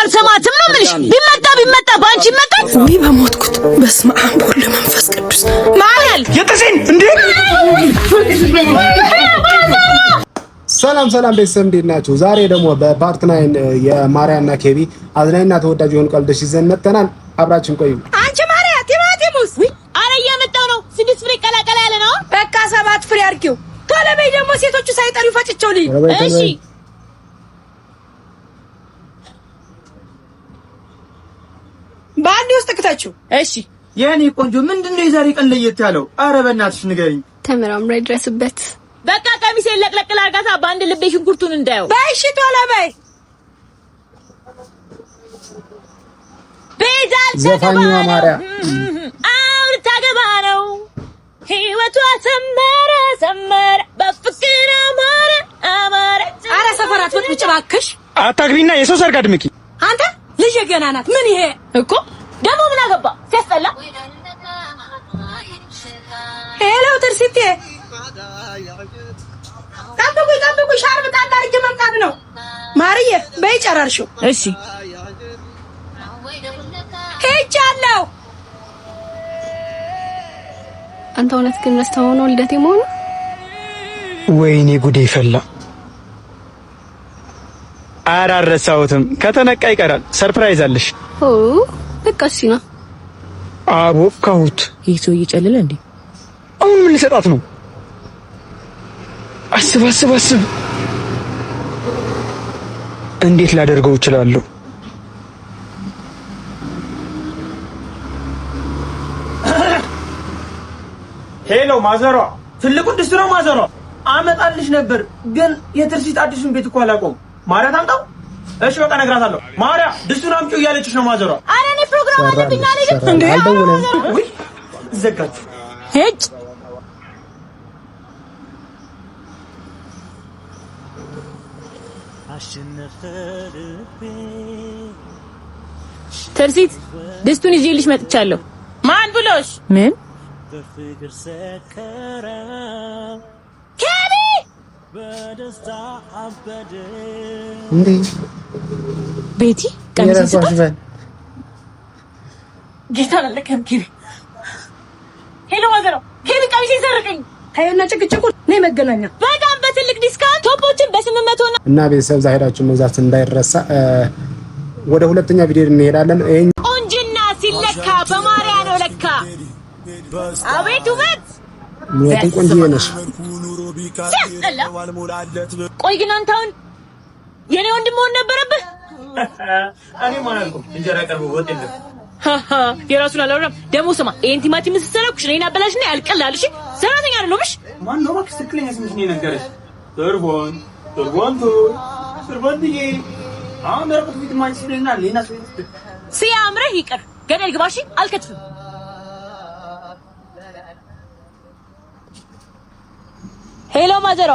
አልሰማትም ነው የምልሽ። ቢመጣ ባንቺ ይመጣል ወይ በሞትኩት። በስመ አብ ወወልድ ወመንፈስ ቅዱስ ማርያም የተሰኝ እንዴ! ሰላም ቤተሰብ እንዴት ናችሁ? ዛሬ ደግሞ በፓርት 9 የማርያና ኬቢ አዝናኝና ተወዳጅ የሆኑ ቀልዶች ይዘን መጥተናል። አብራችን ቆዩ። አንቺ ማርያ ቲማቲሙስ አረ እያመጣው ነው። 6 ፍሬ ቀላቀላ ያለ ነው። በቃ 7 ፍሬ አርኪው። ቶሎ በይ ደግሞ ሴቶቹ ሳይጠሩ ፈጭቸው ልይ። እሺ ባንዲ ውስጥ ከተችው። እሺ የኔ ቆንጆ ምንድነው የዛሬ ቀን ለየት ያለው? አረ በእናትሽ ንገሪኝ። ተመራምራ ይድረስበት። በቃ ቀሚሴን ለቅለቅ ላርጋታ ባንድ ልቤ ሽንኩርቱን እንዳየው። በይ እሺ ቶሎ በይ። ቤዛል ዘፋኙ ማርያ አውርታ ገባ ነው ህይወቷ ሰመረ በፍቅር አማረ። አረ ሰፈራት ወጥብጭ እባክሽ አታግቢና የሰው ሰርግ አድምቂ። አንተ ልጅ ገና ናት። ምን ይሄ እኮ ደግሞ ምን አገባ ሲያስጠላ። ሄሎ ትርሲቴ ጠብቁ ሻርብ ጣጣ አድርጌ መምጣት ነው። ማርዬ በይ ጨራርሽው። እሺ ሄጃለሁ። አንተ እውነት ግን ረስተኸው ነው ልደቴ መሆኑ? ወይኔ ጉዴ ፈላ። አራረሳውትም ከተነቃ ይቀራል። ሰርፕራይዝ አለሽ። ኦ በቃ እሺ ነው። አቦካሁት። ይሄ ሰው እየጨለለ እንዴ? አሁን ምን ልሰጣት ነው? አስብ እንዴት ላደርገው እችላለሁ? ሄሎ ማዘሯ፣ ትልቁ ድስት ነው ማዘሯ። አመጣልሽ ነበር ግን የትርሲት አዲሱን ቤት እኮ አላውቀውም። ማርያ ታምጣው። እሺ በቃ እነግራታለሁ። ማርያ ድስቱን አምጪው እያለችሽ ነው ማዘሯ። ኧረ እኔ ፕሮግራም አለብኝ አለኝ እንዴ? ወይ ዘጋች። ሄጭ ትርሲት ድስቱን ይዤልሽ መጥቻለሁ። ማን ብሎሽ? ምን ኬቢ እንዴ ቤቲ ቀሚስ ስጣት። ጌታ ለከም ኬቢ ሄሎ ወገሮ ኬቢ ቀሚስ ይሰርቀኝ። ታየና ጭቅጭቁ ነይ መገናኛ በጣም በትልቅ ዲስካውንት ቶፖችን በ800 እና ቤተሰብ ዛሬዳችሁ መግዛት እንዳይረሳ። ወደ ሁለተኛ ቪዲዮ እንሄዳለን። ቁንጅና ሲለካ በማርያ ነው ለካ። አቤት ውበት! ምን ቆንጆ ነሽ። ቆይ ግን አንተ አሁን የኔ ወንድም መሆን ነበረብህ። እኔ ማለት ነው እንጀራ ቀርቦ ወጥ የለም። የራሱን አላወራም። ደግሞ ስማ ይሄን ቲማቲም ስትሰራኩሽ ነኝ አበላሽና ያልቀላል። እሺ ሰራተኛ አይደለሁም። ማን ነው እባክሽ ትክክለኛ ስምሽ ነው የነገረሽ? ሰርቦን ዲዬ አመረቁት ፊት ማይስለና ሌና ሲያምርህ ይቅር ገደል ግባሽ። አልከትፍም። ሄሎ ማዘሯ፣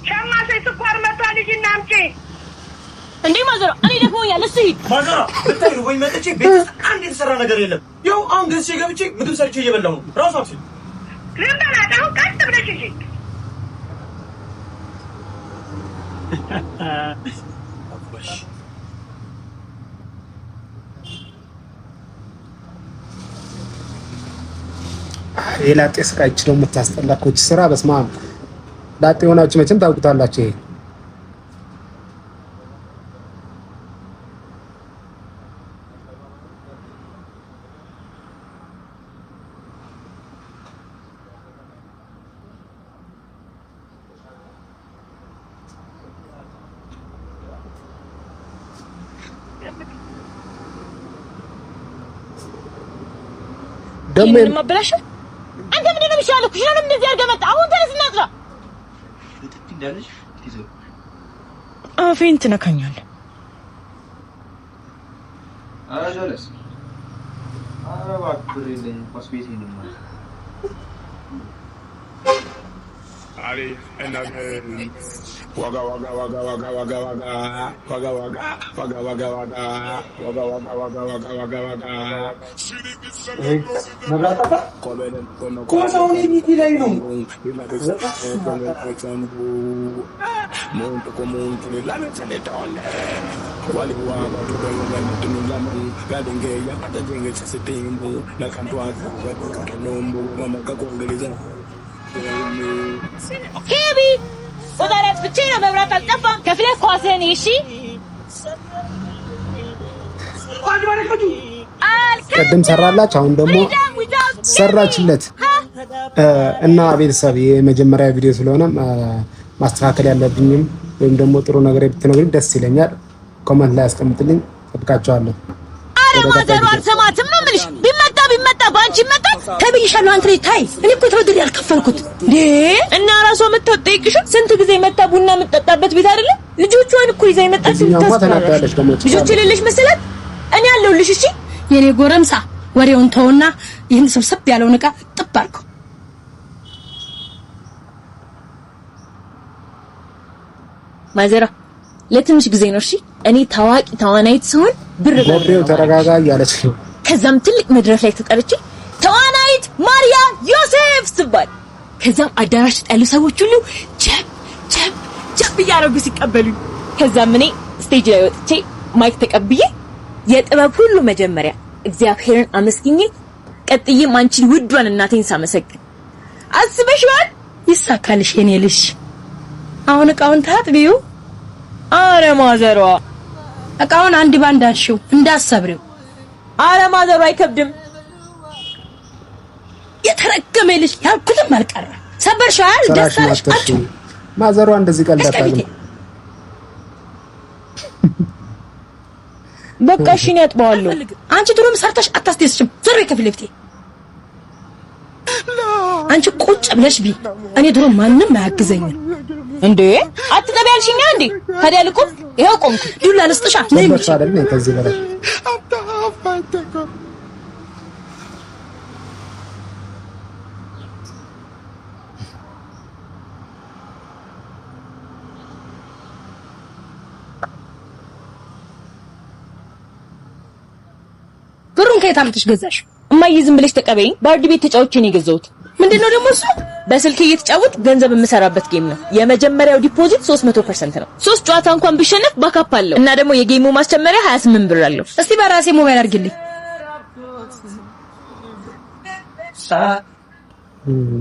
ሸማሴ ስኳር መጣ ልጅና አምጪ። እንዴ ማዘሯ እኔ ደክሞኛል። እሱ ሂድ ማዘሯ። ብታይ ወይ መጥቼ ቤት አንድ የተሰራ ነገር የለም። ያው አሁን ገዝቼ ገብቼ ምግብ ሰርቼ እየበላሁ ነው። ራሱ አፍሲ ለምባላው ቀጥ ብለሽ እሺ። አባሽ የላጤ ስቃይች ነው የምታስጠላኮች ስራ። በስመ አብ ላጤ ሆናችሁ መቼም ታውቁታላችሁ። ይሄ ደግሞ ማበላሽ አንተ ምንድን ነው የሚሻለው? ኩሽና እንደዚህ አድርገህ መጣ። አሁን ተነስና ስራ። ልጥፍ እንዳለሽ ትይዘው አፌን ትነካኛለህ። አራጀለስ አረባ ኩሪልኝ ሆስፒታል ነው ማለት አሪ እና ዋጋ ኬቢ ወዳራት ብቻ ነው መብራት አልጠፋም። ከፍለህ ኳስህን እሺ። ቀደም ሰራላችሁ አሁን ደግሞ ሰራችለት እና ቤተሰብ የመጀመሪያ ቪዲዮ ስለሆነ ማስተካከል ያለብኝም ወይም ደግሞ ጥሩ ነገር ብትነግሩኝ ደስ ይለኛል። ኮሜንት ላይ አስቀምጥልኝ። ተብቃቸዋለሁ። አረ ማዘሩ አልሰማትም ነው የምልሽ። ቢመጣ ባንቺ ይመጣል ተብይሻለሁ። አንተ ልጅ ታይ እኔ እኮ ተወደድ ያልከፈልኩት እንዴ እና ራሷ መጣጠይቅሽ ስንት ጊዜ መጣ ቡና የምትጠጣበት ቤት አይደለ? ልጆቿን እኮ ይዛ ይመጣች። ልጆች የሌለሽ መሰላት። እኔ ያለሁልሽ እሺ። የኔ ጎረምሳ ወሬውን ተውና ይህን ስብስብ ያለውን ዕቃ ጥብ አድርገው። ማዘራ ለትንሽ ጊዜ ነው እሺ። እኔ ታዋቂ ተዋናይት ስሆን ብር ጎዴው ተረጋጋ እያለች ነው። ከዛም ትልቅ መድረክ ላይ ተጠርቼ ተዋናይት ማርያ ዮሴፍ ስባል ከዛም አዳራሽ ያሉ ሰዎች ሁሉ ጀብ እያደረጉ ሲቀበሉኝ ከዛም እኔ ስቴጅ ላይ ወጥቼ ማይክ ተቀብዬ የጥበብ ሁሉ መጀመሪያ እግዚአብሔርን አመስግኜ ቀጥዬም አንቺን ውዷን እናቴን ሳመሰግን አስበሽዋል። ይሳካልሽ የኔ ልጅ። አሁን ዕቃውን ታጥቢው። አረ ማዘሯ ዕቃውን አንድ ባንድ አንሺው እንዳሰብሪው። አረ ማዘሯ አይከብድም። የተረገመ ልጅ ያልኩትም አልቀረ ሰበርሻል። ደስታሽ አጡ ማዘሯ እንደዚህ ቀልዳታለች። በቃ እሺ ነው ያጥባዋለሁ። አንቺ ድሮም ሰርተሽ አታስደስችም። ዞር በይ ከፊት ለፊቴ። አንቺ ቁጭ ብለሽ ቢ እኔ ድሮ ማንንም አያግዘኝም እንዴ። አትጠቢ ያልሽኛ እንዴ? ታዲያ ልቁም። ይሄው ቆምኩ። ዱላ ልስጥሻ ነኝ ብቻ አይደለም ከዚህ በላይ ብሩን ከየት አምጥተሽ ገዛሽ? እማዬ ዝም ብለሽ ተቀበይኝ። ባርድ ቤት ተጫውቼ ነው የገዛሁት። ምንድነው ደግሞ እሱ? በስልክ እየተጫወት ገንዘብ የምሰራበት ጌም ነው። የመጀመሪያው ዲፖዚት 300% ነው። 3 ጨዋታ እንኳን ቢሸነፍ ባካፕ አለው እና ደግሞ የጌሙ ማስጨመሪያ 28 ብር አለው። እስቲ በራሴ ሞባይል አድርግልኝ።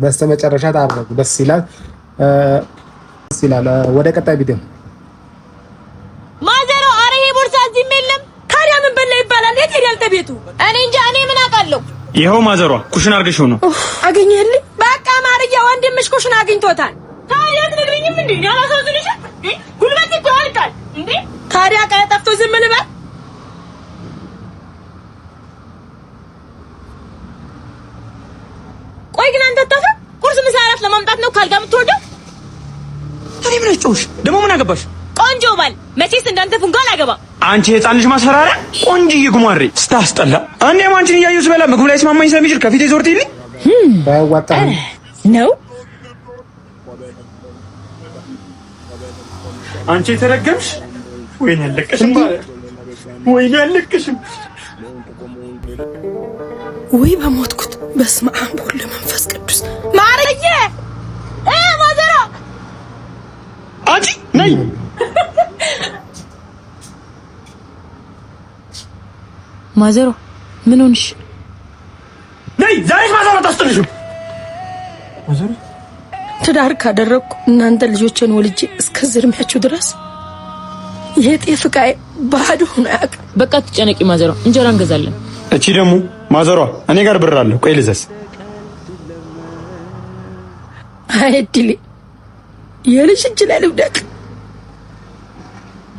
በስተመጨረሻ ታረቁ። ደስ ይላል። ወደ ቀጣይ ቪዲዮ ማዘሮ። አረ ይሄ ቦርሳ እዚህም የለም። ታዲያ ምን በላ ይባላል? የት ሄዳል ተቤቱ? እኔ እንጃ። እኔ ምን አውቃለሁ? ይኸው ማዘሯ ኩሽና አርገሽው ነው። አገኘህልኝ? በቃ ማርያ ወንድምሽ ኩሽና አግኝቶታል። ታዲያ ትነግሪኝም እንዴ? ያላሳዝንሽ እንዴ? ጉልበት ይተዋልቃል እንዴ? ታዲያ ቀጠፍቶ ዝም ልበል? ቆይ ግን አንተ ታፈ ቁርስ ምሳ እራት ለማምጣት ነው ካልጋ የምትወርደው? ታዲያ ምን አጨውሽ? ደግሞ ምን አገባሽ? ቆንጆ ባል መቼስ እንዳንተ ፍንጓል አገባ። አንቺ የሕፃን ልጅ ማስፈራሪያ ቆንጆዬ ጉማሬ ስታስጠላ። አንዴም አንቺን እያየሁ ስበላ ምግቡ ላይ ስማማኝ ስለሚችል ከፊቴ ዞር ትይልኝ ባያዋጣህ ነው። አንቺ የተረገምሽ። ወይኔ አለቀሽም ማለት ወይኔ አለቀሽም። ወይ በሞትኩት። በስመ አብ ወወልድ ወመንፈስ ቅዱስ። ማርዬ ማዘሯ አንቺ ነይ ማዘሯ ምን ሆንሽ? ነይ ዛሬ ማዘሯ ታስጥልሽም። ማዘሯ ትዳር ካደረኩ እናንተ ልጆችን ወልጄ እስከ ዝርሚያችሁ ድረስ የጤፍ ዕቃዬ ባዶ ሆኖ አያውቅም። በቃ ትጨነቂ ማዘሯ፣ እንጀራ እንገዛለን። እቺ ደግሞ ማዘሯ እኔ ጋር ብር አለ። ቆይ ልዘዝ። አይድሊ የልጅ እጅ ላይ ልውደቅ።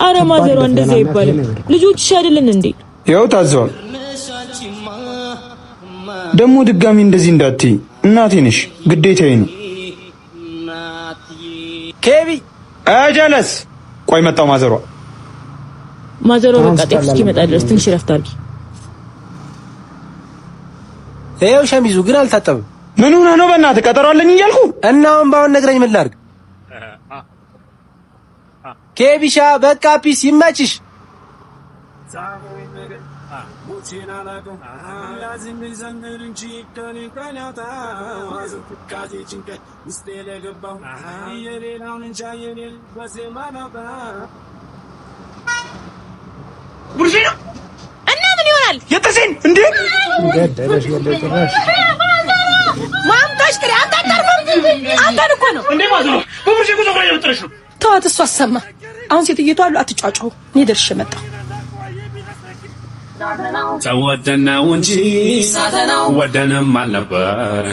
አረ ማዘሯ እንደዛ ይባላል። ልጆችሽ አይደለን እንዴ? ያው ታዘዋል። ደግሞ ድጋሚ እንደዚህ እንዳትዪ። እናቴ ነሽ፣ ግዴታዬ ነው። ኬቢ አጀለስ ቆይ መጣው። ማዘሯ በቃ ጤፍ እስኪመጣ ድረስ ትንሽ ረፍት አድርጊ። ይኸው ሸሚዙ ግን አልታጠብም። ምን ሆነ ነው? በእናትህ ቀጠሮ አለኝ እያልኩ እና አሁን ባሁን ነግረኝ ምን ላድርግ? ኬቢሻ በቃ ፒስ ይመችሽ። ጉርሽ ነው እና ምን ይሆናል? የጥርሴን እንዴ ገደለሽ ጭራሽ ማምጣሽ ከሪ አታጣርም። አንተን እኮ ነው እንዴ ማዘሯ በጉርሽ እኮ ፀጉሬን የበጠረሽ ነው። ተዋት፣ እሱ አሰማ። አሁን ሴትዮዋ አሉ አትጫጫው። እኔ ደርሼ መጣሁ። ተወደነው እንጂ ወደንም አልነበር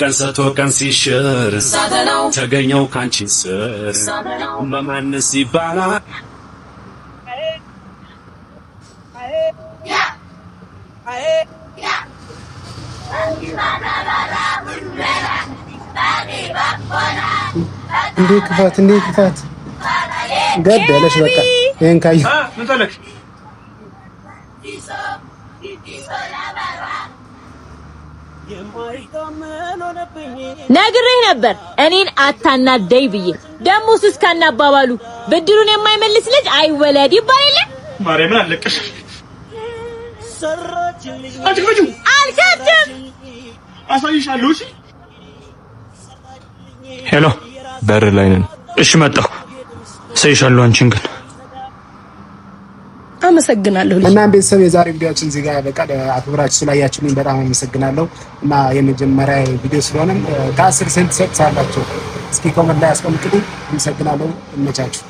ቀን ሰቶ ቀን ሲሽር ተገኘው ካንቺ ስር በማንስ ይባላል እንዴ ክፋት ገደለሽ። በቃ ይሄን ካዩ ምን ፈለግሽ? ነግሬህ ነበር እኔን አታናደይ ብዬ። ደሞስ እስካናባባሉ ብድሩን የማይመልስ ልጅ አይወለድ ይባል የለ። ማርያምን አለቀሽ። አልከድም። አሳይሻለሁ። እሺ ሄሎ፣ በር ላይ ነን። እሺ መጣሁ። አሳይሻለሁ። አንቺን ግን አመሰግናለሁ። እናም ቤተሰብ የዛሬ ቪዲዮአችን እዚህ ጋር በቃ አክብራችሁ ስላያችሁኝ በጣም አመሰግናለሁ። እና የመጀመሪያ ቪዲዮ ስለሆነም ከ10 ሴንት ሰጥታላችሁ። እስኪ ኮመንት ላይ አስቀምጡልኝ። አመሰግናለሁ። ይመቻችሁ።